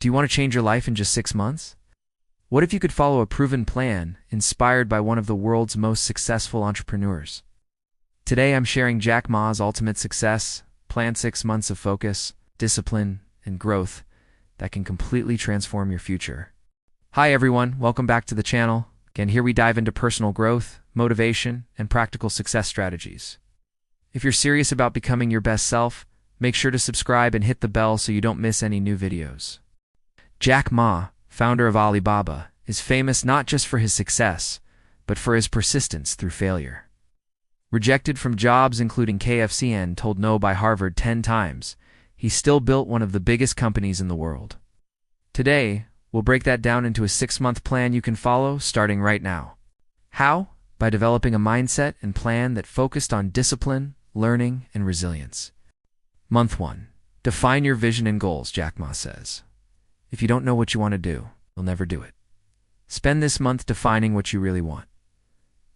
Do you want to change your life in just 6 months? What if you could follow a proven plan inspired by one of the world's most successful entrepreneurs? Today I'm sharing Jack Ma's ultimate success plan: 6 months of focus, discipline, and growth that can completely transform your future. Hi everyone, welcome back to the channel. Again, here we dive into personal growth, motivation, and practical success strategies. If you're serious about becoming your best self, make sure to subscribe and hit the bell so you don't miss any new videos. Jack Ma, founder of Alibaba, is famous not just for his success, but for his persistence through failure. Rejected from jobs including KFC and told no by Harvard 10 times, he still built one of the biggest companies in the world. Today, we'll break that down into a 6-month plan you can follow starting right now. How? By developing a mindset and plan that focused on discipline, learning, and resilience. Month 1. Define your vision and goals, Jack Ma says. If you don't know what you want to do, you'll never do it. Spend this month defining what you really want.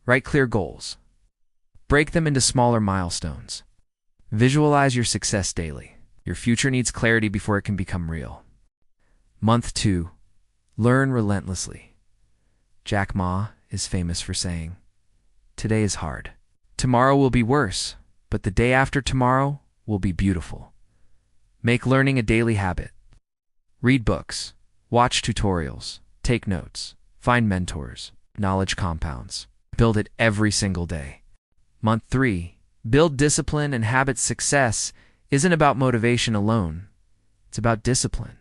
Write clear goals. Break them into smaller milestones. Visualize your success daily. Your future needs clarity before it can become real. Month 2. Learn relentlessly. Jack Ma is famous for saying, "Today is hard. Tomorrow will be worse, but the day after tomorrow will be beautiful." Make learning a daily habit. Read books, watch tutorials, take notes, find mentors. Knowledge compounds. Build it every single day. Month 3. Build discipline and habits. Success isn't about motivation alone. It's about discipline.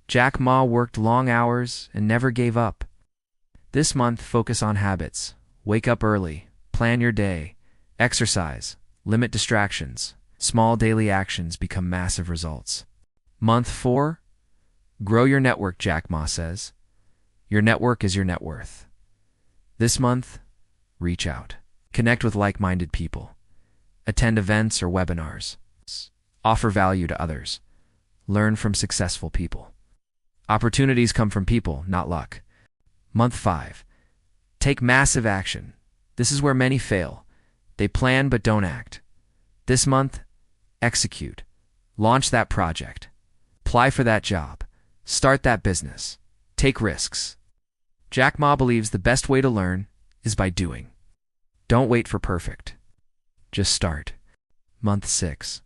Jack Ma worked long hours and never gave up. This month, focus on habits. Wake up early, plan your day, exercise, limit distractions. Small daily actions become massive results. Month 4. Grow your network, Jack Ma says. Your network is your net worth. This month, reach out. Connect with like-minded people. Attend events or webinars. Offer value to others. Learn from successful people. Opportunities come from people, not luck. Month 5. Take massive action. This is where many fail. They plan but don't act. This month, execute. Launch that project. Apply for that job. Start that business. Take risks. Jack Ma believes the best way to learn is by doing. Don't wait for perfect. Just start. Month 6.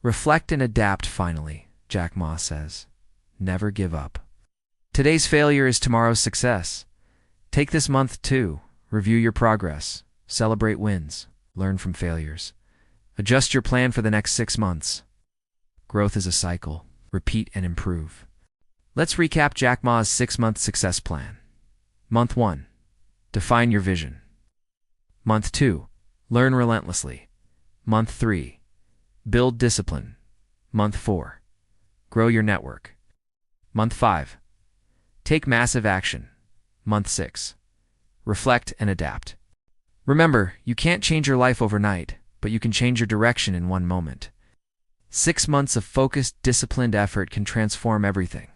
Reflect and adapt. Finally, Jack Ma says, never give up. Today's failure is tomorrow's success. Take this month to review your progress, celebrate wins, learn from failures. Adjust your plan for the next 6 months. Growth is a cycle. Repeat and improve. Let's recap Jack Ma's 6-month success plan. Month 1. Define your vision. Month 2. Learn relentlessly. Month 3. Build discipline. Month 4. Grow your network. Month 5. Take massive action. Month 6. Reflect and adapt. Remember, you can't change your life overnight, but you can change your direction in one moment. 6 months of focused, disciplined effort can transform everything.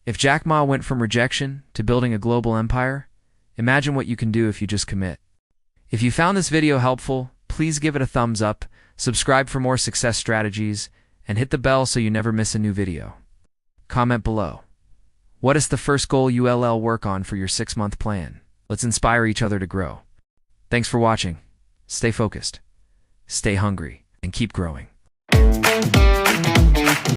If Jack Ma went from rejection to building a global empire, imagine what you can do if you just commit. If you found this video helpful, please give it a thumbs up, subscribe for more success strategies, and hit the bell so you never miss a new video. Comment below. What is the first goal you'll work on for your 6-month plan? Let's inspire each other to grow. Thanks for watching. Stay focused, stay hungry, and keep growing.